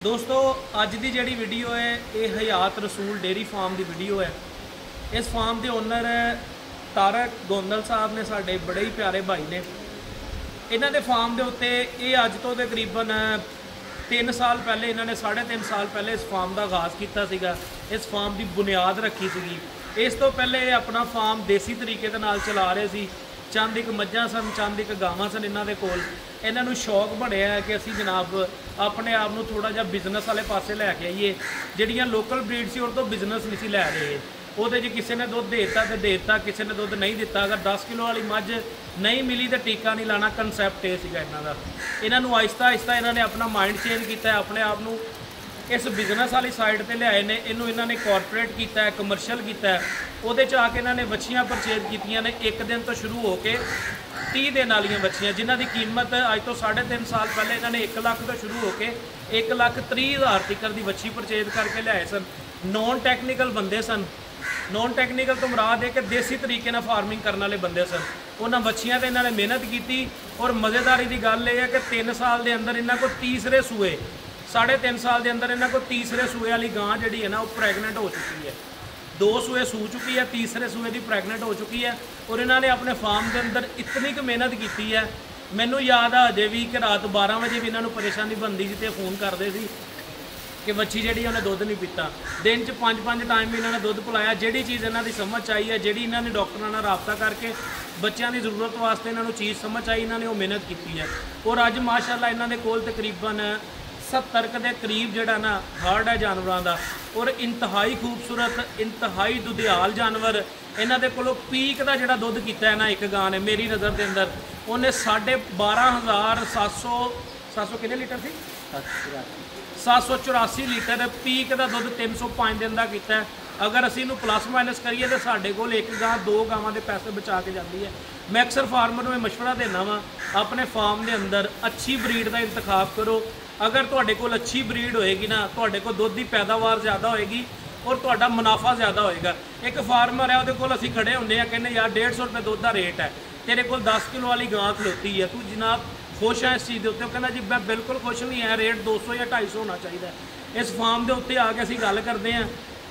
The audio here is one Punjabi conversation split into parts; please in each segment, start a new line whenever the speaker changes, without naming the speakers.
दोस्तों अज की जी वीडियो है ये हयात रसूल डेयरी फार्म की वीडियो है। इस फार्म के ओनर तारक गोंदल साहब ने साढ़े बड़े ही प्यारे भाई ने। इन्हों के फार्म के उत्ते ये अज तो तकरीबन 3 साल पहले इन्होंने 3.5 साल पहले इस फार्म का आगाज़ किया। इस फार्म की बुनियाद रखी सी। इस तो पहले अपना फार्म देसी तरीके के नाल चला रहे सी। चंद एक मझां सन, चंद एक गावां सन इन्हां दे कोल। इन्हां नूं शौक बनया है कि असीं जनाब अपने आप नूं थोड़ा जिहा बिजनस वाले पासे लैके आईए। जिहड़ियां लोकल ब्रीड सी उहदे तो बिजनस नहीं सी लै रहे। ਉਹਦੇ 'ਚ ਕਿਸੇ ने दुध देता तो देता, किसी ने दुध नहीं दिता। अगर 10 किलो वाली मझ नहीं मिली तो टीका नहीं लाना। कंसैप्ट ये सीगा इन्हां दा। इन्हां नूं आहिस्ता आहिस्ता इन्होंने अपना माइंड चेंज किया, अपने आप नूं इस बिजनस वाली साइड पर लियाए ने। इनू इन्होंने कॉरपोरेट किया, कमर्शल किया। ਉਹਦੇ 'ਚ आके इन्होंने बछियां परचेज कीतियां ने। एक दिन तो शुरू होके 30 दिन वाली बछियां जिन्हां दी कीमत अज तो 3.5 साल पहले इन्होंने 1 लाख तो शुरू होके 1,30,000 तक की बछी परचेज करके लियाए सन। नॉन टैक्नीकल बंदे सन। नॉन टैक्नीकल तो मुराद है कि देसी तरीके नाल फार्मिंग करने वाले बंदे सन। उन्होंने बछियां ते इन्होंने मेहनत की। और मज़ेदारी की गल यह है कि 3 साल के अंदर इन्हों को तीसरे सूए 3.5 साल के अंदर इन्हों को तीसरे सूए वाली गां जी है ना वो प्रैगनेंट हो चुकी है। 2 सूए सू चुकी है, तीसरे सूए की प्रैगनेंट हो चुकी है। और इन्होंने अपने फार्म के अंदर इतनी क मेहनत की है। मैनू याद आ अजे भी कि रात 12 बजे भी इन्होंने परेशानी बनती थी तो फोन करते थे कि बच्ची जी उन्हें दुध नहीं पीता। दिन च 5 टाइम भी इन्होंने दुध पिलाया। जी चीज़ इन्हों की समझ आई है, जी इन्होंने डॉक्टरों ने रबता करके बच्चों की जरूरत वास्ते इन्होंने चीज़ समझ आई, इन्होंने वो मेहनत की है। और अज माशाअल्लाह इन्होंने कोल तकरीबन 70 के करीब जोड़ा ना हार्ड है जानवरों का। और इंतहाई खूबसूरत, इंतहाई दुधियाल जानवर। इन्हों के कोलों पीक का जोड़ा दुध किया है ना एक गां ने मेरी नज़र के अंदर उन्हें 12,700 कितने लीटर थी 784 लीटर पीक का दुध 305 दिन का किया है। अगर असी इनू प्लस माइनस करिए तो साढ़े को एक गां 2 गावां के पैसे बचा के जाती है। मैं अक्सर फार्मर में मशवरा देना वा अपने फार्म के अंदर अच्छी ब्रीड का इंतखाब करो। अगर तुहाडे कोल अच्छी ब्रीड होएगी ना तुहाडे कोल दुध की पैदावार ज़्यादा होएगी और तुहाडा मुनाफा ज़्यादा होएगा। एक फार्मर है वो असी खड़े होंगे कहने यार 150 रुपये दुध का रेट है, तेरे को 10 किलो वाली गां खलोती है, तू जनाब खुश है इस चीज़ के उत्ते? कहना जी मैं बिल्कुल खुश नहीं है, रेट 200 या 250 होना चाहिए। इस फार्म के उत्ते आके असी गल करते हैं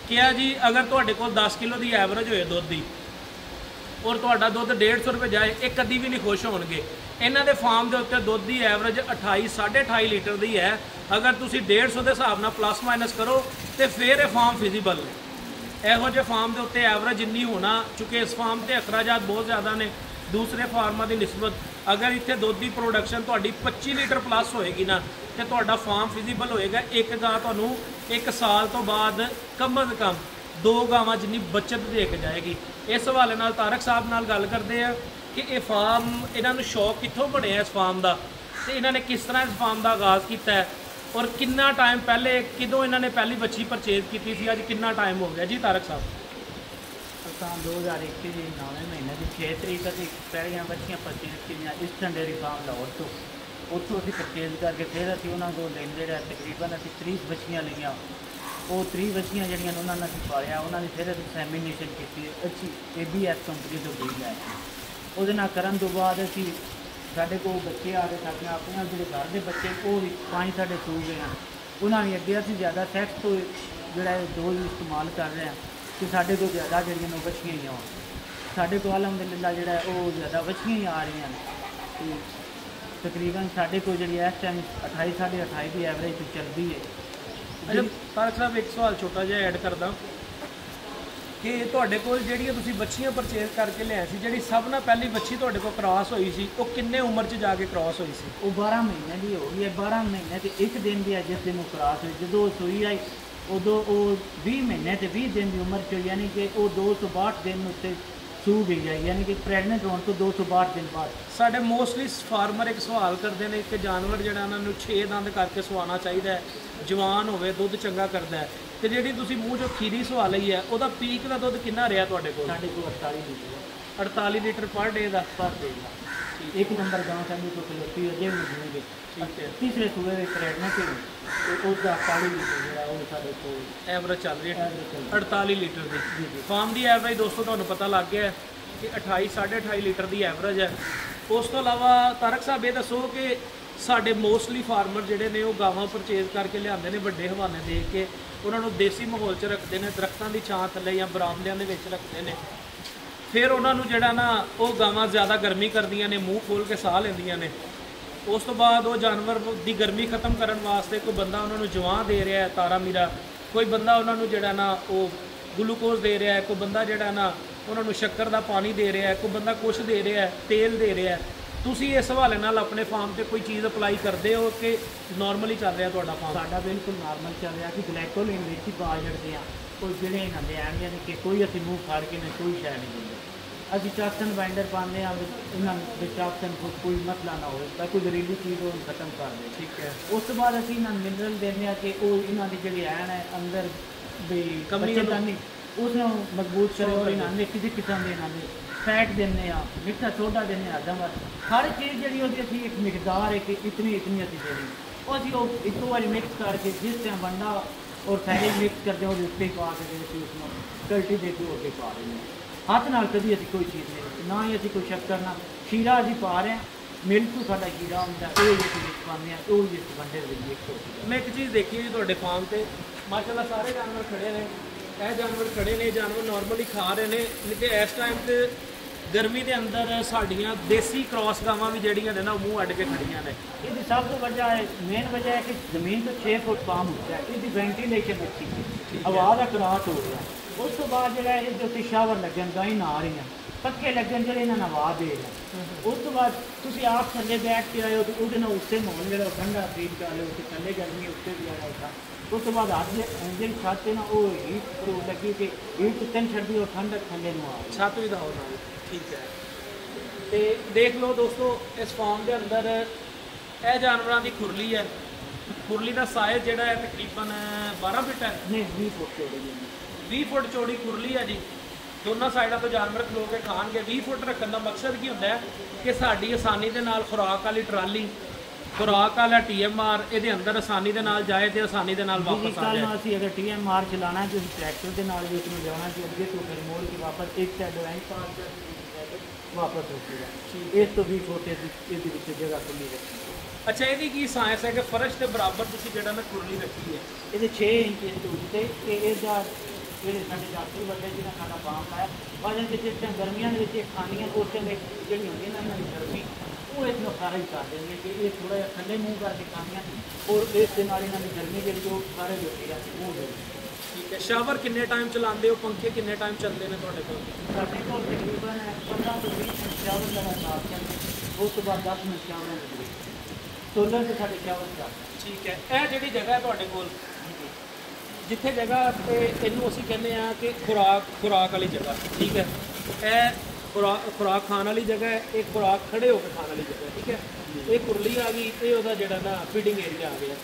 कि जी अगर तुहाडे कोल 10 किलो की एवरेज होए दुध की और तुहाडा दुध 150 रुपये जाए एक कदी भी नहीं खुश होणगे। इन्हां दे फार्म के उत्ते दुध की एवरेज 28-28.5 लीटर की है। अगर तुसी 150 के हिसाब नाल प्लस माइनस करो तो फिर ये फार्म फिजिबल है। इहो जिहे फार्म के उत्ते एवरेज इन्नी होना चूँकि इस फार्म से अखराजात बहुत ज़्यादा ने दूसरे फार्मां की निस्बत। अगर इत्थे दुध की प्रोडक्शन तुहाडी 25 लीटर प्लस होएगी ना तो तुहाडा फार्म फिजिबल होएगा। एक गां तुहानूं 1 साल तो बाद कम अज़ कम 2 गावां जिन्नी बचत दे के जाएगी। इस हवाले नाल तारक साहब नाल गल करते हैं कि ये फार्म इन्हां नूं शौक कित्थों बनिया इस फार्म का तो इन्होंने किस तरह इस फार्म का आगाज़ किया है और कितना टाइम पहले किदों इन्होंने पहली बच्ची परचेज की थी। अज कितना टाइम हो गया जी तारक साहब?
2021 के 9वें महीने की 6 तरीक तक पहलियां बच्चियां परचेज की ईस्टर्न डेयरी फार्म लाहौर तो उत्थों असीं परचेज करके फिर असीं उन्हां कोल लैंदे रहे। तकरीबन असीं 30 बच्चियां लईआं। वो 30 बच्चियां जिहड़ियां उन्होंने असीं पालिया उन्होंने फिर असीं सैमीनेशन की अच्छी ABS कंपनी तो बीज है। ਉਹਦੇ ਨਾਲ ਕਰਨ ਤੋਂ ਬਾਅਦ ਅਸੀਂ ਸਾਡੇ ਕੋਲ ਬੱਚੇ ਆ ਗਏ ਸਾਡੀਆਂ ਆਪਣੀਆਂ ਜਿਹੜੇ ਘਰ ਦੇ ਬੱਚੇ ਉਹ ਵੀ 5 ਸਾਡੇ ਸੂ ਗਏ ਹਨ। ਉਹਨਾਂ ਨੇ ਅੱਗੇ ਅਸੀਂ ਜ਼ਿਆਦਾ ਸੈਕਸ ਤੋਂ ਜਿਹੜਾ ਡੋਜ਼ ਇਸਤੇਮਾਲ ਕਰ ਰਹੇ ਹਾਂ ਕਿ ਸਾਡੇ ਕੋਲ ਜ਼ਿਆਦਾ ਜਿਹੜੀਆਂ ਨੇ ਬੱਚੀਆਂ ਹੀ ਆਉਣ। ਸਾਡੇ ਕੋਲ ਅਲਹਮਦੁਲਿਲਾ ਜਿਹੜਾ ਉਹ ਜ਼ਿਆਦਾ ਬੱਚੀਆਂ ਹੀ ਆ ਰਹੀਆਂ ਨੇ ਤੇ ਤਕਰੀਬਨ ਸਾਡੇ ਕੋਲ ਜਿਹੜੀ ਇਸ ਟਾਈਮ 28-28.5 ਦੀ ਐਵਰੇਜ ਤੇ ਚੱਲਦੀ ਹੈ।
अच्छा तारक साहब एक सवाल छोटा जिहा ऐड करदा कि तुहाडे कोल ਜਿਹੜੀਆਂ ਤੁਸੀਂ ਬੱਚੀਆਂ ਪਰਚੇਜ਼ ਕਰਕੇ ਲਿਆਏ ਸੀ ਜਿਹੜੀ ਸਭ ਨਾਲ ਪਹਿਲੀ ਬੱਚੀ ਤੁਹਾਡੇ ਕੋਲ ਕ੍ਰਾਸ ਹੋਈ ਸੀ ਉਹ ਕਿੰਨੇ ਉਮਰ 'ਚ ਜਾ ਕੇ ਕ੍ਰਾਸ ਹੋਈ ਸੀ?
ਉਹ 12 ਮਹੀਨੇ ਦੀ ਹੋ ਗਈ ਹੈ। 12 ਮਹੀਨੇ ਤੇ ਇੱਕ ਦਿਨ ਦੀ ਹੈ ਜਿਸ ਦਿਨ ਉਹ ਕ੍ਰਾਸ ਹੋਈ। ਜਦੋਂ ਸੂਈ ਆਈ ਉਦੋਂ ਉਹ 20 ਮਹੀਨੇ ਤੇ 20 ਦਿਨ ਦੀ ਉਮਰ 'ਚ ਯਾਨੀ ਕਿ ਉਹ 262 ਦਿਨ ਉੱਤੇ ਸੂ ਗਈ ਹੈ यानी कि ਪ੍ਰੈਗਨੈਂਟ ਹੋਣ ਤੋਂ 262 दिन बाद।
ਸਾਡੇ ਮੋਸਟਲੀ ਫਾਰਮਰ ਇੱਕ ਸਵਾਲ ਕਰਦੇ ਨੇ ਕਿ ਜਾਨਵਰ ਜਿਹੜਾ ਉਹਨਾਂ ਨੂੰ 6 ਦੰਦ ਕਰਕੇ ਸਵਾਉਣਾ ਚਾਹੀਦਾ ਹੈ, ਜਵਾਨ ਹੋਵੇ, ਦੁੱਧ ਚੰਗਾ ਕਰਦਾ ਹੈ। ਤੇ ਜਿਹੜੀ ਤੁਸੀਂ ਮੂੰਹ 'ਚੋਂ ਖੀਰੀ ਸਵਾ ਲਈ ਹੈ ਉਹਦਾ ਪੀਕ ਦਾ ਦੁੱਧ ਕਿੰਨਾ ਰਿਹਾ ਤੁਹਾਡੇ ਕੋਲ?
ਸਾਡੇ ਕੋਲ 48 ਲੀਟਰ
48 ਲੀਟਰ ਪਰ ਡੇ ਦਾ।
पर डे का। एक नंबर गाँव साडी को खलोती अजे भी नहीं
ठीक है।
तीसरे सूबे में प्रैगनेंट है उसका 48 लीटर जो वो साढ़े को
एवरेज चल रही है
एवरेज
48 लीटर की। फार्म की एवरेज दोस्तों तुहानूं पता लग गया है कि 28-28.5 लीटर की एवरेज है। उस तो इलावा तारक साहब ये दसो कि ਸਾਡੇ ਮੋਸਟਲੀ ਫਾਰਮਰ ਜਿਹੜੇ ਨੇ ਉਹ ਗਾਵਾਂ ਪਰਚੇਜ਼ ਕਰਕੇ ਲਿਆਉਂਦੇ ਨੇ ਵੱਡੇ ਹਵਾਨੇ ਦੇ ਕੇ, ਉਹਨਾਂ ਨੂੰ ਦੇਸੀ ਮਾਹੌਲ 'ਚ ਰੱਖਦੇ ਨੇ, ਦਰਖਤਾਂ ਦੀ ਛਾਂ ਥੱਲੇ ਜਾਂ ਬਰਾਮਦਿਆਂ ਦੇ ਵਿੱਚ ਰੱਖਦੇ ਨੇ। ਫਿਰ ਉਹਨਾਂ ਨੂੰ ਜਿਹੜਾ ਨਾ ਉਹ ਗਾਵਾਂ ਜ਼ਿਆਦਾ ਗਰਮੀ ਕਰਦੀਆਂ ਨੇ, ਮੂੰਹ ਖੋਲ ਕੇ ਸਾਹ ਲੈਂਦੀਆਂ ਨੇ। ਉਸ ਤੋਂ ਬਾਅਦ ਉਹ ਜਾਨਵਰ ਦੀ ਗਰਮੀ ਖਤਮ ਕਰਨ ਵਾਸਤੇ ਕੋਈ ਬੰਦਾ ਉਹਨਾਂ ਨੂੰ ਜਵਾਂ ਦੇ ਰਿਹਾ, ਤਾਰਾ ਮੀਰਾ, ਕੋਈ ਬੰਦਾ ਉਹਨਾਂ ਨੂੰ ਜਿਹੜਾ ਨਾ ਉਹ ਗਲੂਕੋਜ਼ ਦੇ ਰਿਹਾ, ਕੋਈ ਬੰਦਾ ਜਿਹੜਾ ਨਾ ਉਹਨਾਂ ਨੂੰ ਸ਼ੱਕਰ ਦਾ ਪਾਣੀ ਦੇ ਰਿਹਾ, ਕੋਈ ਬੰਦਾ ਕੁਛ ਦੇ ਰਿਹਾ, ਤੇਲ ਦੇ ਰਿਹਾ। ਤੁਸੀਂ ਇਸ ਹਵਾਲੇ ਨਾਲ ਆਪਣੇ ਫਾਰਮ ਤੇ ਕੋਈ ਚੀਜ਼ ਅਪਲਾਈ ਕਰਦੇ ਹੋ ਕਿ ਨਾਰਮਲੀ ਚੱਲ ਰਿਹਾ ਤੁਹਾਡਾ ਫਾਰਮ?
ਸਾਡਾ ਬਿਲਕੁਲ ਨਾਰਮਲ ਚੱਲ ਰਿਹਾ ਕਿ ਗਲਾਈਕੋਲਿਨ ਵਿੱਚ ਹੀ ਪਾ ਛੱਡਦੇ ਹਾਂ, ਕੋਈ ਜਿਹੜੇ ਇਹਨਾਂ ਦੇ ਐਵੇਂ ਨਹੀਂ ਕਿ ਕੋਈ ਅਸੀਂ ਮੂੰਹ ਫਾੜ ਕੇ ਕੋਈ ਸ਼ੈ ਨਹੀਂ ਦਿੰਦੇ। ਅਸੀਂ ਚਾਕਸਨ ਬਾਈਂਡਰ ਪਾਉਂਦੇ ਹਾਂ, ਇਹਨਾਂ ਦੇ ਚਾਕਸਨ ਕੋਈ ਮਸਲਾ ਨਾ ਹੋਵੇ ਤਾਂ ਕੋਈ ਜ਼ਹਿਰੀਲੀ ਚੀਜ਼ ਉਹ ਖਤਮ ਕਰ ਦੇ।
ਠੀਕ ਹੈ।
ਉਸ ਤੋਂ ਬਾਅਦ ਅਸੀਂ ਇਹਨਾਂ ਨੂੰ ਮਿਨਰਲ ਦਿੰਦੇ ਹਾਂ ਕਿ ਉਹ ਇਹਨਾਂ ਦੀ ਜਿਹੜੀ ਐਨ ਹੈ ਅੰਦਰ ਵੀ
ਕਮੀ
ਬੱਚੇਦਾਨੀ ਉਸ ਨੂੰ ਮਜ਼ਬੂਤ ਕਰੇ, ਔਰ ਇਹਨਾਂ ਨੇ ਕਿਸੇ ਕਿਸਮ ਦੇ ਇਹਨਾਂ ਦੇ ਫੈਟ ਦਿੰਦੇ ਹਾਂ, ਮਿੱਠਾ ਸੋਡਾ ਦਿੰਦੇ ਹਾਂ, ਹਰ ਹਰ ਚੀਜ਼ ਜਿਹੜੀ ਉਹਦੀ ਅਸੀਂ ਇੱਕ ਮਿਕਦਾਰ ਹੈ ਕਿ ਇਤਨੀ ਅਸੀਂ ਦੇਣੀ, ਉਹ ਅਸੀਂ ਉਹ ਇੱਕੋ ਵਾਰੀ ਮਿਕਸ ਕਰਕੇ ਜਿਸ ਤਰ੍ਹਾਂ ਬੰਦਾ ਔਰ ਥੈਲੇ ਮਿਕਸ ਕਰਦੇ ਉਹਦੇ ਉੱਤੇ ਪਾ ਕੇ ਅਸੀਂ ਉਸਨੂੰ ਕਲਟੀ ਦੇ ਕੇ ਉੱਤੇ ਪਾ ਦਿੰਦੇ ਹਾਂ। ਹੱਥ ਨਾਲ ਕਦੀ ਅਸੀਂ ਕੋਈ ਚੀਜ਼ ਨਹੀਂ, ਨਾ ਹੀ ਅਸੀਂ ਕੋਈ ਸ਼ੱਕਰ ਨਾ ਖੀਰਾ ਅਸੀਂ ਪਾ ਰਹੇ ਹਾਂ, ਮਿਲਕ ਸਾਡਾ ਖੀਰਾ ਹੁੰਦਾ ਉਹ ਹੀ ਅਸੀਂ ਵਿੱਚ ਪਾਉਂਦੇ ਹਾਂ, ਉਹ ਹੀ ਇਸ ਬੰਦੇ ਦੇ ਵਿੱਚ ਮਿਕਸ ਹੋ ਜਾਂਦਾ।
ਮੈਂ ਇੱਕ ਚੀਜ਼ ਦੇਖੀ ਜੀ ਤੁਹਾਡੇ ਫਾਰਮ ਤੇ ਮਾਸ਼ਾਅੱਲਾ ਸਾਰੇ ਜਾਨਵਰ ਖੜੇ ਨੇ, ਇਹ ਜਾਨਵਰ ਖੜੇ ਨੇ, ਜਾਨਵਰ ਨਾਰਮਲੀ ਖਾ ਰਹੇ ਨੇ, ਲੇਕਿਨ ਇਸ ਟਾਈਮ ਤੇ ਗਰਮੀ ਦੇ ਅੰਦਰ ਸਾਡੀਆਂ ਦੇਸੀ ਕ੍ਰਾਸ ਗਾਵਾਂ ਵੀ ਜਿਹੜੀਆਂ ਨੇ ਨਾ ਉਹ ਮੂੰਹ ਅੱਡ ਕੇ ਖੜੀਆਂ ਨੇ।
ਇਹਦੀ ਸਭ ਤੋਂ ਵੱਡਾ ਹੈ ਮੇਨ ਵਜ੍ਹਾ ਹੈ ਕਿ ਜ਼ਮੀਨ ਤੋਂ 6 ਫੁੱਟ ਕਮ ਹੁੰਦਾ ਹੈ, ਇਹਦੀ ਵੈਂਟੀਲੇਸ਼ਨ ਅੱਛੀ ਹੈ, ਹਵਾ ਦਾ ਕਰਾਟ ਹੋ ਰਿਹਾ। ਉਸ ਤੋਂ ਬਾਅਦ ਜਿਹੜਾ ਇਹਦੇ ਉੱਤੇ ਸ਼ਾਵਰ ਲੱਗਣ, ਗਾਈ ਨਾ ਆ ਰਹੀਆਂ, ਪੱਖੇ ਲੱਗਣ ਜਿਹੜੇ ਇਹਨਾਂ ਨੂੰ ਹਵਾ ਦੇ ਰਹੇ। ਉਸ ਤੋਂ ਬਾਅਦ ਤੁਸੀਂ ਆਪ ਥੱਲੇ ਬੈਠ ਕੇ ਆਏ ਹੋ ਤੇ ਉਹਦੇ ਨਾਲ ਉੱਤੇ ਮਾਹੌਲ ਜਿਹੜਾ ਠੰਡਾ ਫੀਲ ਕਰ ਰਹੇ ਹੋ ਕਿ ਥੱਲੇ ਗਰਮੀ ਉੱਤੇ ਵੀ ਆ ਰਿਹਾ। ਉਸ ਤੋਂ ਬਾਅਦ ਅੱਜ ਜਿਹੜੀ ਛੱਤ ਹੈ ਨਾ ਉਹ ਹੀਟ ਲੱਗੀ ਕਿ ਹੀਟ ਉੱਤੇ ਛੱਡਦੀ ਔਰ ਠੰਡਕ ਥੱਲੇ ਨੂੰ ਆ ਰਹੀ,
ਛੱਤ ਵੀ ਦਾ ਹੋਣਾ। ਠੀਕ ਹੈ। ਤੇ ਦੇਖ ਲਓ ਦੋਸਤੋ, ਇਸ ਫਾਰਮ ਦੇ ਅੰਦਰ ਇਹ ਜਾਨਵਰਾਂ ਦੀ ਖੁਰਲੀ ਹੈ। ਖੁਰਲੀ ਦਾ ਸਾਈਜ਼ ਜਿਹੜਾ ਹੈ ਤਕਰੀਬਨ 12 ਫੁੱਟ ਹੈ।
ਨਹੀਂ 20 ਫੁੱਟ ਚੌੜੀ
20 ਫੁੱਟ ਚੌੜੀ ਖੁਰਲੀ ਹੈ ਜੀ। ਦੋਨਾਂ ਸਾਈਡਾਂ ਤੋਂ ਜਾਨਵਰ ਖਲੋ ਕੇ ਖਾਣਗੇ। 20 ਫੁੱਟ ਰੱਖਣ ਦਾ ਮਕਸਦ ਕੀ ਹੁੰਦਾ ਹੈ ਕਿ ਸਾਡੀ ਆਸਾਨੀ ਦੇ ਨਾਲ ਖੁਰਾਕ ਵਾਲੀ ਟਰਾਲੀ, ਖੁਰਾਕ ਵਾਲਾ TMR ਇਹਦੇ ਅੰਦਰ ਆਸਾਨੀ ਦੇ ਨਾਲ ਜਾਏ ਤੇ ਆਸਾਨੀ ਦੇ ਨਾਲ ਵਾਪਸ ਆ ਜਾਏ।
ਅਸੀਂ ਅਗਰ TMR ਚਲਾਣਾ ਤੇ ਟਰੈਕਟਰ ਦੇ ਨਾਲ ਵੀ ਉਸਨੂੰ ਲਿਆਉਣਾ ਕਿ ਅੱਗੇ ਤੋਂ ਫਿਰ ਮੋੜ ਕੇ ਵਾਪਸ ਇੱਕ ਸਾਈਡ ਵਾਪਸ ਹੋ ਜਾਏਗਾ। ਇਸ ਤੋਂ 20 ਫੁੱਟ ਇਹਦੇ ਵਿੱਚ ਜਗ੍ਹਾ ਖੁੱਲੀ ਰੱਖੀ।
ਅੱਛਾ, ਇਹਦੀ ਕੀ ਸਾਇੰਸ ਹੈ ਕਿ ਫਰਸ਼ ਦੇ ਬਰਾਬਰ ਤੁਸੀਂ ਜਿਹੜਾ ਨਾ ਖੁਰਲੀ ਰੱਖੀ ਹੈ?
ਇਹਦੇ 6 ਇੰਚ ਦੇ ਉੱਤੇ ਤੇ ਇਹਦਾ ਜਿਹੜੇ ਸਾਡੇ ਡਾਕਟਰ ਵੱਡੇ ਜਿਹਨਾਂ ਸਾਡਾ ਫਾਰਮ ਹੈ ਵਾਜਨ ਕਿ ਜਿਸ ਤਰ੍ਹਾਂ ਗਰਮੀਆਂ ਦੇ ਵਿੱਚ ਇਹ ਖਾਣੀਆਂ ਉਸ ਟਾਈਮ ਜਿਹੜੀ ਹੁੰਦੀ ਨਾ ਇਹਨਾਂ ਦੀ ਗਰਮੀ ਉਹ ਇਸ ਨੂੰ ਖਾਰਜ ਕਰ ਦਿੰਦੀ ਹੈ ਕਿ ਇਹ ਥੋੜ੍ਹਾ ਜਿਹਾ ਠੰਡੇ ਮੂੰਹ ਕਰਕੇ ਖਾਣੀਆਂ ਔਰ ਇਸ ਦੇ ਨਾਲ ਇਹਨਾਂ ਦੀ ਗਰਮੀ ਜਿਹੜੀ ਉਹ ਸਾਰੇ ਹੋਤੀ ਹੈ ਉਹ ਹੋ।
ਠੀਕ ਹੈ। ਸ਼ਾਵਰ ਕਿੰਨੇ ਟਾਈਮ ਚਲਾਉਂਦੇ ਹੋ? ਪੰਖੇ ਕਿੰਨੇ ਟਾਈਮ ਚੱਲਦੇ ਨੇ ਤੁਹਾਡੇ ਕੋਲ?
ਸਾਡੇ ਕੋਲ ਤਕਰੀਬਨ 15 ਤੋਂ 20 ਮਿੰਟ ਸ਼ਾਵਰ ਲਗਾਤਾਰ ਚੱਲਦੇ, ਉਸ ਤੋਂ ਬਾਅਦ 10 ਮਿੰਟ ਸ਼ਾਵਰ ਦੇ ਸੋਲਰ ਤੇ ਸਾਡੇ ਸ਼ਾਵਰ ਦਾ।
ਠੀਕ ਹੈ। ਇਹ ਜਿਹੜੀ ਜਗ੍ਹਾ ਹੈ ਤੁਹਾਡੇ ਕੋਲ, ਜਿੱਥੇ ਜਗ੍ਹਾ ਤੇ ਇਹਨੂੰ ਅਸੀਂ ਕਹਿੰਦੇ ਆ ਕਿ ਖੁਰਾਕ ਵਾਲੀ ਜਗ੍ਹਾ, ਠੀਕ ਹੈ, ਇਹ ਖੁਰਾਕ ਖਾਣ ਵਾਲੀ ਜਗ੍ਹਾ ਹੈ, ਇਹ ਖੁਰਾਕ ਖੜੇ ਹੋ ਕੇ ਖਾਣ ਵਾਲੀ ਜਗ੍ਹਾ, ਠੀਕ ਹੈ। ਇਹ ਕੁਰਲੀ ਆ ਗਈ, ਇਹ ਉਹਦਾ ਜਿਹੜਾ ਨਾ ਫੀਡਿੰਗ ਏਰੀਆ ਆ ਗਿਆ।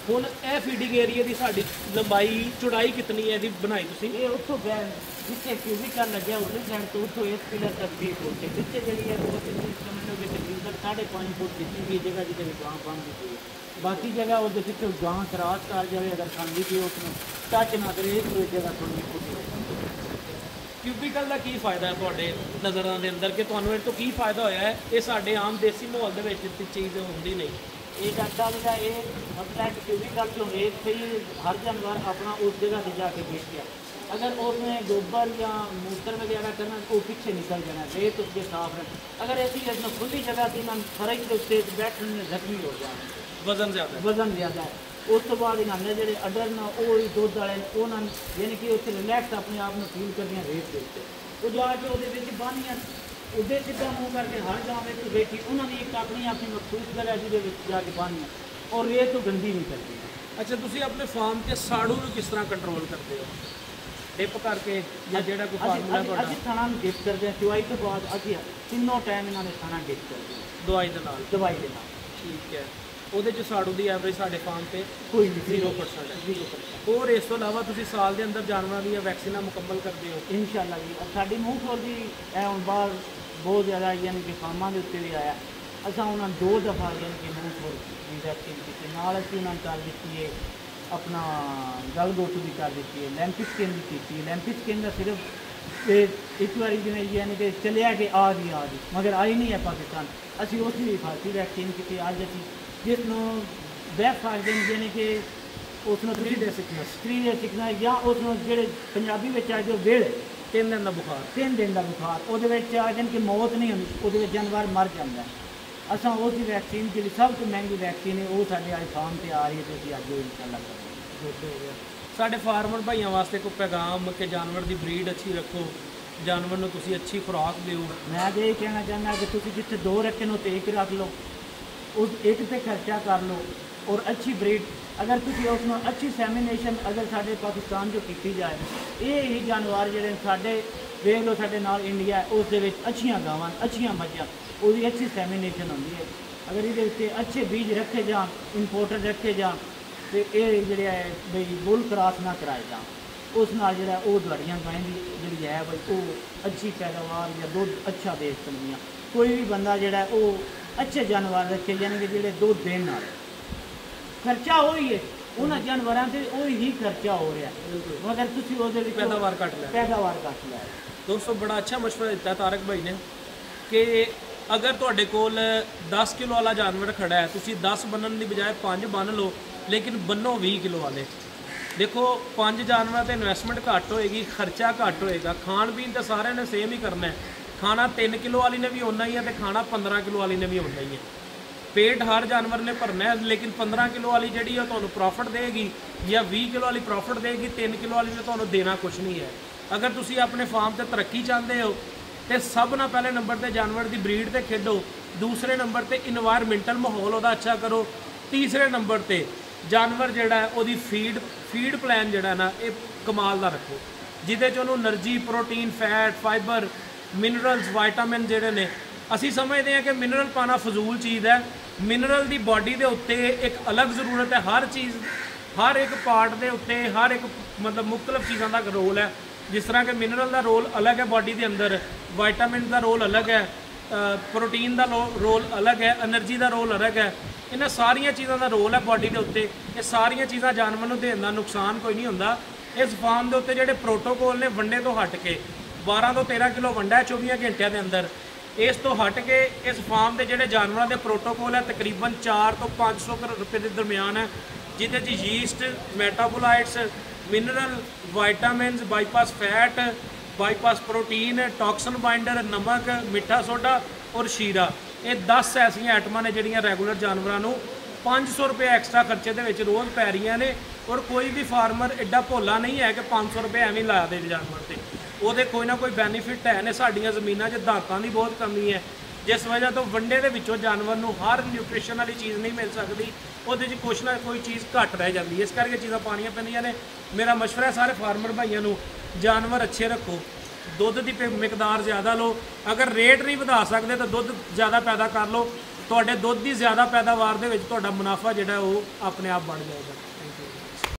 ਹੁਣ ਇਹ ਫੀਡਿੰਗ ਏਰੀਆ ਦੀ ਸਾਡੀ ਲੰਬਾਈ ਚੌੜਾਈ ਕਿਤਨੀ ਹੈ ਇਹਦੀ ਬਣਾਈ ਤੁਸੀਂ?
ਇਹ ਉੱਥੋਂ ਜਿੱਥੇ ਫਿਜ਼ੀਕਲ ਲੱਗਿਆ ਉਹਦੇ ਸਾਈਡ ਤੋਂ ਉੱਥੋਂ ਇਸ ਪਿਲਰ ਤੱਕ 20 ਫੁੱਟ ਹੈ, ਪਿੱਛੇ ਜਿਹੜੀ ਹੈ ਉਹ ਸਮਝ ਲਓ ਕਿ ਤਕਰੀਬਨ 5.5 ਫੁੱਟ ਦਿੱਤੀ ਗਈ ਜਗ੍ਹਾ ਜਿਹਦੇ ਵਿੱਚ ਗਾਂ ਬੰਦ ਦਿੱਤੀ ਹੈ। ਬਾਕੀ ਜਗ੍ਹਾ ਉਹਦੇ ਜਿੱਥੇ ਗਾਂ ਕਰਾਸ ਕਰ ਜਾਵੇ ਅਗਰ ਖਾਂਦੀ ਪਈ ਉਸਨੂੰ ਟੱਚ ਨਾ ਕਰੇ, ਇਸ ਜਗ੍ਹਾ ਥੋੜ੍ਹੀ ਫੁੱਟ।
ਕਿਊਬੀਕਲ ਦਾ ਕੀ ਫਾਇਦਾ ਹੈ ਤੁਹਾਡੇ ਨਜ਼ਰਾਂ ਦੇ ਅੰਦਰ ਕਿ ਤੁਹਾਨੂੰ ਇਹ ਤੋਂ ਕੀ ਫਾਇਦਾ ਹੋਇਆ ਹੈ? ਇਹ ਸਾਡੇ ਆਮ ਦੇਸੀ ਮਾਹੌਲ ਦੇ ਵਿੱਚ ਇਹ ਚੀਜ਼ ਹੁੰਦੀ ਨਹੀਂ।
ਇਹ ਡਾਕਟਰ ਦਾ ਇਹ ਮਸਲਾ ਹੈ ਕਿ ਕਿਊਬੀਕਲ ਤੋਂ ਰੇਤ ਪਈ ਹਰ ਜਾਨਵਰ ਆਪਣਾ ਉਸ ਜਗ੍ਹਾ ਤੇ ਜਾ ਕੇ ਬੈਠ ਗਿਆ। अगर उसमें गोबर या मूत्र वगैरह करना वो पीछे निकल जाना, रेत उसके साफ रहे। अगर ऐसी इसमें खुली जगह थी ना फर्क के उत्ते बैठने में जख्मी हो जाए,
वजन ज़्यादा है।
उस तो बाद इन्होंने जो अडर ना वो दुध वाले उन्होंने यानी कि उत्थे रिलैक्स अपने आप में फील करदियां रेत के उत्ते वो जाके ਉਹਦੇ ਵਿੱਚ ਬਾਨੀਆਂ ਉਹਦੇ ਸਿੱਧਾ ਮੂੰਹ ਕਰਕੇ ਹਰ ਗਾਂ ਵਿੱਚ ਬੈਠੀ ਉਹਨਾਂ ਦੀ ਇੱਕ ਆਪਣੀ ਮਖਸੂਸ ਜਗ੍ਹਾ ਜਿਹਦੇ ਵਿੱਚ ਜਾ ਕੇ ਬਾਨੀਆਂ ਔਰ ਰੇਤ ਤੋਂ ਗੰਦੀ ਨਹੀਂ ਕਰਦੀ।
ਅੱਛਾ, ਤੁਸੀਂ ਆਪਣੇ ਫਾਰਮ ਤੇ ਸਾੜੂ ਨੂੰ ਕਿਸ ਤਰ੍ਹਾਂ ਕੰਟਰੋਲ ਕਰਦੇ ਹੋ? ਡਿਪ ਕਰਕੇ ਜਾਂ ਜਿਹੜਾ ਕੋਈ ਫਾਰਮੂਲਾ ਤੁਹਾਡਾ?
ਅਸੀਂ ਖਾਣਾ ਨੂੰ ਡਿਪ ਕਰਦੇ ਹਾਂ, ਚੁਆਈ ਤੋਂ ਬਾਅਦ ਅਸੀਂ ਤਿੰਨੋਂ ਟਾਈਮ ਇਹਨਾਂ ਨੇ ਖਾਣਾ ਡਿਪ ਕਰਦੇ ਹਾਂ
ਦਵਾਈ ਦੇ ਨਾਲ। ਠੀਕ ਹੈ। ਉਹਦੇ 'ਚ ਸਾੜੂ ਦੀ ਐਵਰੇਜ ਸਾਡੇ ਫਾਰਮ ਤੇ
ਕੋਈ ਨਹੀਂ
0% ਹੈ। 0%। ਹੋਰ ਇਸ ਤੋਂ ਇਲਾਵਾ ਤੁਸੀਂ ਸਾਲ ਦੇ ਅੰਦਰ ਜਾਨਵਰਾਂ ਦੀਆਂ ਵੈਕਸੀਨਾਂ ਮੁਕੰਮਲ ਕਰਦੇ ਹੋ?
ਇਨਸ਼ਾਅੱਲਾ ਜੀ। ਸਾਡੀ ਮੂੰਹ ਖੋਲ ਦੀ ਇਹ ਹੁਣ ਬਾਹਰ ਬਹੁਤ ਜ਼ਿਆਦਾ ਯਾਨੀ ਕਿ ਫਾਰਮਾਂ ਦੇ ਉੱਤੇ ਵੀ ਆਇਆ। ਅਸਾਂ ਉਹਨਾਂ 2 ਦਫਾ ਯਾਨੀ ਕਿ ਮੂੰਹ ਖੋਲ ਦੀ ਵੈਕਸੀਨ ਕੀਤੀ, ਨਾਲ ਅਸੀਂ ਉਹਨਾਂ ਨੂੰ ਕਰ ਦਿੱਤੀ ਹੈ अपना गल गोटू भी कर दी है, लैंपिक स्किन भी की। लैंपिक स्किन का सिर्फ एक बार जिन्हें यानी कि चलिया कि आ गई मगर आई नहीं है पाकिस्तान। असी उसकी भी फांसी वैक्सीन की। अज असी ਜਿਸ ਨੂੰ ਬ੍ਰੇਕਫਾਸਟ ਦੇ ਯਾਨੀ ਕਿ ਉਸ ਨੂੰ
3 day sickness
3 day sickness ਜਾਂ ਉਸ ਨੂੰ ਜਿਹੜੇ ਪੰਜਾਬੀ ਵਿੱਚ ਆ ਜੋ ਵੇਲ
3 ਦਿਨ ਦਾ ਬੁਖਾਰ
3 ਦਿਨ ਦਾ ਬੁਖਾਰ, ਉਹਦੇ ਵਿੱਚ ਆ ਜਾਣੀ ਕਿ ਮੌਤ ਨਹੀਂ ਹੁੰਦੀ, ਉਹਦੇ ਵਿੱਚ ਜਾਨਵਰ ਮਰ ਜਾਂਦਾ। ਅਸਾਂ ਉਸ ਦੀ ਵੈਕਸੀਨ ਜਿਹੜੀ ਸਭ ਤੋਂ ਮਹਿੰਗੀ ਵੈਕਸੀਨ ਹੈ ਉਹ ਸਾਡੇ ਅੱਜ ਫਾਰਮ ਤੇ ਆ ਰਹੀ ਹੈ ਤੇ ਅਸੀਂ ਅੱਜ ਉਹ ਇਨਸ਼ਾਅੱਲਾ ਕਰਾਂਗੇ।
ਸਾਡੇ ਫਾਰਮਰ ਭਾਈਆਂ ਵਾਸਤੇ ਕੋਈ ਪੈਗਾਮ ਕਿ ਜਾਨਵਰ ਦੀ ਬਰੀਡ ਅੱਛੀ ਰੱਖੋ, ਜਾਨਵਰ ਨੂੰ ਤੁਸੀਂ ਅੱਛੀ ਖੁਰਾਕ ਦਿਓ।
ਮੈਂ ਤਾਂ ਇਹ ਕਹਿਣਾ ਚਾਹੁੰਦਾ ਕਿ ਤੁਸੀਂ ਜਿੱਥੇ 2 ਰੱਖੇ ਨੂੰ ਤੇ 1 ਰੱਖ ਲਓ, ਉਸ ਇੱਕ ਤੇ ਖਰਚਾ ਕਰ ਲਓ ਔਰ ਅੱਛੀ ਬਰੀਡ ਅਗਰ ਤੁਸੀਂ ਉਸ ਨੂੰ ਅੱਛੀ ਸੈਮੀਨੇਸ਼ਨ ਅਗਰ ਸਾਡੇ ਪਾਕਿਸਤਾਨ 'ਚੋਂ ਕੀਤੀ ਜਾਏ, ਇਹ ਹੀ ਜਾਨਵਰ ਜਿਹੜੇ ਸਾਡੇ ਵੇਖ ਲਓ ਸਾਡੇ ਨਾਲ ਇੰਡੀਆ ਉਸ ਦੇ ਵਿੱਚ ਅੱਛੀਆਂ ਗਾਵਾਂ ਅੱਛੀਆਂ ਮੱਝਾਂ ਉਹਦੀ ਅੱਛੀ ਸੈਮੀਨੇਸ਼ਨ ਹੁੰਦੀ ਹੈ। ਅਗਰ ਇਹਦੇ ਉੱਤੇ ਅੱਛੇ ਬੀਜ ਰੱਖੇ ਜਾਣ, ਇੰਪੋਰਟਡ ਰੱਖੇ ਜਾਣ ਤੇ ਇਹ ਜਿਹੜੇ ਹੈ ਬਈ ਬੁੱਲ ਕ੍ਰਾਸ ਨਾ ਕਰਾਏ ਜਾਣ, ਉਸ ਨਾਲ ਜਿਹੜਾ ਉਹ ਤੁਹਾਡੀਆਂ ਗਾਂ ਦੀ ਜਿਹੜੀ ਹੈ ਬਈ ਉਹ ਅੱਛੀ ਪੈਦਾਵਾਰ ਜਾਂ ਦੁੱਧ ਅੱਛਾ ਦੇ ਸਕਦੀਆਂ। ਕੋਈ ਵੀ ਬੰਦਾ ਜਿਹੜਾ ਉਹ ਅੱਛੇ ਜਾਨਵਰ ਰੱਖੇ ਯਾਨੀ ਕਿ ਜਿਹੜੇ ਦੁੱਧ ਦੇਣ ਨਾਲ ਖਰਚਾ ਉਹੀ ਹੈ, ਉਹਨਾਂ ਜਾਨਵਰਾਂ ਤੇ ਉਹੀ ਹੀ ਖਰਚਾ ਹੋ ਰਿਹਾ, ਮਗਰ ਤੁਸੀਂ ਉਹਦੇ ਵਿੱਚ
ਪੈਦਾਵਾਰ ਘੱਟ
ਲੈ।
ਦੋਸਤੋ ਬੜਾ ਅੱਛਾ ਮਸ਼ਵਰਾ ਦਿੱਤਾ ਤਾਰਕ ਭਾਈ ਨੇ ਕਿ ਅਗਰ ਤੁਹਾਡੇ ਕੋਲ 10 ਕਿਲੋ ਵਾਲਾ ਜਾਨਵਰ ਖੜਾ ਹੈ, ਤੁਸੀਂ 10 ਬੰਨਣ ਦੀ ਬਜਾਏ 5 ਬੰਨ ਲਓ, ਲੇਕਿਨ ਬੰਨੋ 20 ਕਿਲੋ ਵਾਲੇ। ਦੇਖੋ 5 ਜਾਨਵਰਾਂ ਤੇ ਇਨਵੈਸਟਮੈਂਟ ਘੱਟ ਹੋਏਗੀ, ਖਰਚਾ ਘੱਟ ਹੋਏਗਾ, ਖਾਣ ਪੀਣ ਤਾਂ ਸਾਰਿਆਂ ਨੇ ਸੇਮ ਹੀ ਕਰਨਾ ਹੈ। ਖਾਣਾ 3 ਕਿਲੋ ਵਾਲੀ ਨੇ ਵੀ ਓਨਾ ਹੀ ਹੈ ਤੇ ਖਾਣਾ 15 ਕਿਲੋ ਵਾਲੀ ਨੇ ਵੀ ਓਨਾ ਹੀ ਹੈ। ਪੇਟ ਹਰ ਜਾਨਵਰ ਨੇ ਭਰਨਾ ਹੈ, ਲੇਕਿਨ 15 ਕਿਲੋ ਵਾਲੀ ਜਿਹੜੀ ਉਹ ਤੁਹਾਨੂੰ ਪ੍ਰੋਫਿਟ ਦੇਗੀ ਜਾਂ 20 ਕਿਲੋ ਵਾਲੀ ਪ੍ਰੋਫਿਟ ਦੇਗੀ, 3 ਕਿਲੋ ਵਾਲੀ ਨੇ ਤੁਹਾਨੂੰ ਦੇਣਾ ਕੁਝ ਨਹੀਂ ਹੈ। ਅਗਰ ਤੁਸੀਂ ਆਪਣੇ ਫਾਰਮ ਤੇ ਤਰੱਕੀ ਚਾਹੁੰਦੇ ਹੋ ਤੇ ਸਭ ਨਾਲ ਪਹਿਲੇ ਨੰਬਰ ਤੇ ਜਾਨਵਰ ਦੀ ਬਰੀਡ ਤੇ ਖੇਡੋ, ਦੂਸਰੇ ਨੰਬਰ ਤੇ ਇਨਵਾਇਰਮੈਂਟਲ ਮਾਹੌਲ ਉਹਦਾ ਅੱਛਾ ਕਰੋ, ਤੀਸਰੇ ਨੰਬਰ ਤੇ ਜਾਨਵਰ ਜਿਹੜਾ ਹੈ ਉਹਦੀ ਫੀਡ ਪਲਾਨ ਜਿਹੜਾ ਨਾ ਇਹ ਕਮਾਲ ਦਾ ਰੱਖੋ, ਜਿਹਦੇ 'ਚ ਉਹਨੂੰ energy, protein, fat, fibre, minerals, vitamin ਜਿਹੜੇ ਨੇ। ਅਸੀਂ ਸਮਝਦੇ ਹਾਂ ਕਿ ਮਿਨਰਲ ਪਾਣਾ ਫਜ਼ੂਲ ਚੀਜ਼ ਹੈ। ਮਿਨਰਲ ਦੀ ਬਾਡੀ ਦੇ ਉੱਤੇ ਇੱਕ ਅਲੱਗ ਜ਼ਰੂਰਤ ਹੈ, ਹਰ ਚੀਜ਼ ਹਰ ਇੱਕ ਪਾਰਟ ਦੇ ਉੱਤੇ ਹਰ ਇੱਕ ਮਤਲਬ ਮੁਖਤਲਿਫ ਚੀਜ਼ਾਂ ਦਾ ਰੋਲ ਹੈ। ਜਿਸ ਤਰ੍ਹਾਂ ਕਿ ਮਿਨਰਲ ਦਾ ਰੋਲ ਅਲੱਗ ਹੈ ਬਾਡੀ ਦੇ ਅੰਦਰ, ਵਿਟਾਮਿਨ ਦਾ ਰੋਲ ਅਲੱਗ ਹੈ, ਪ੍ਰੋਟੀਨ ਦਾ ਰੋਲ ਅਲੱਗ ਹੈ, એનર્ਜੀ ਦਾ ਰੋਲ ਅਲੱਗ ਹੈ। ਇਹਨਾਂ ਸਾਰੀਆਂ ਚੀਜ਼ਾਂ ਦਾ ਰੋਲ ਹੈ ਬਾਡੀ ਦੇ ਉੱਤੇ। ਇਹ ਸਾਰੀਆਂ ਚੀਜ਼ਾਂ ਜਾਨਵਰ ਨੂੰ ਦੇਣ ਦਾ ਨੁਕਸਾਨ ਕੋਈ ਨਹੀਂ ਹੁੰਦਾ। ਇਸ ਫਾਰਮ ਦੇ ਉੱਤੇ ਜਿਹੜੇ ਪ੍ਰੋਟੋਕੋਲ ਨੇ ਵੰਡੇ ਤੋਂ ਹਟ ਕੇ 12 ਤੋਂ 13 ਕਿਲੋ ਵੰਡਾ ਹੈ 24 ਘੰਟਿਆਂ ਦੇ ਅੰਦਰ। ਇਸ ਤੋਂ ਹਟ ਕੇ ਇਸ ਫਾਰਮ ਦੇ ਜਿਹੜੇ ਜਾਨਵਰਾਂ ਦੇ ਪ੍ਰੋਟੋਕੋਲ ਹੈ ਤਕਰੀਬਨ 4 ਤੋਂ 500 ਰੁਪਏ ਦੇ ਦਰਮਿਆਨ ਹੈ, ਜਿਹਦੇ 'ਚ yeast, metabolites, mineral, vitamins, bypass fat, bypass protein, toxin binder, ਨਮਕ, ਮਿੱਠਾ ਸੋਡਾ ਔਰ ਸ਼ੀਰਾ, ਇਹ 10 ਐਸੀਆਂ ਆਈਟਮਾਂ ਨੇ ਜਿਹੜੀਆਂ ਰੈਗੂਲਰ ਜਾਨਵਰਾਂ ਨੂੰ 500 ਰੁਪਏ ਐਕਸਟਰਾ ਖਰਚੇ ਦੇ ਵਿੱਚ ਰੋਜ਼ ਪੈ ਰਹੀਆਂ ਨੇ। ਔਰ ਕੋਈ ਵੀ ਫਾਰਮਰ ਐਡਾ ਭੋਲਾ ਨਹੀਂ ਹੈ ਕਿ 500 ਰੁਪਏ ਐਵੇਂ ਲਾ ਦੇ ਜਾਨਵਰ ਤੇ, ਉਹਦੇ ਕੋਈ ਨਾ ਕੋਈ ਬੈਨੀਫਿਟ ਹੈ ਨੇ। ਸਾਡੀਆਂ ਜ਼ਮੀਨਾਂ 'ਚ ਦਾਤਾਂ ਦੀ ਬਹੁਤ ਕਮੀ ਹੈ, ਜਿਸ ਵਜ੍ਹਾ ਤੋਂ ਵੰਡੇ ਦੇ ਵਿੱਚੋਂ ਜਾਨਵਰ ਨੂੰ ਹਰ ਨਿਊਟ੍ਰੀਸ਼ਨ ਵਾਲੀ ਚੀਜ਼ ਨਹੀਂ ਮਿਲ ਸਕਦੀ, ਉਹਦੇ 'ਚ ਕੁਛ ਨਾ ਕੋਈ ਚੀਜ਼ ਘੱਟ ਰਹਿ ਜਾਂਦੀ ਹੈ। ਇਸ ਕਰਕੇ ਚੀਜ਼ਾਂ ਪਾਣੀਆਂ ਪੈਂਦੀਆਂ ਨੇ। ਮੇਰਾ ਮਸ਼ਵਰਾ ਸਾਰੇ ਫਾਰਮਰ ਭਾਈਆਂ ਨੂੰ, ਜਾਨਵਰ ਅੱਛੇ ਰੱਖੋ, ਦੁੱਧ ਦੀ ਮਿਕਦਾਰ ਜ਼ਿਆਦਾ ਲਓ। ਅਗਰ ਰੇਟ ਨਹੀਂ ਵਧਾ ਸਕਦੇ ਤਾਂ ਦੁੱਧ ਜ਼ਿਆਦਾ ਪੈਦਾ ਕਰ ਲਓ। ਤੁਹਾਡੇ ਦੁੱਧ ਦੀ ਜ਼ਿਆਦਾ ਪੈਦਾਵਾਰ ਦੇ ਵਿੱਚ ਤੁਹਾਡਾ ਮੁਨਾਫਾ ਜਿਹੜਾ ਉਹ ਆਪਣੇ ਆਪ ਬਣ ਜਾਏਗਾ।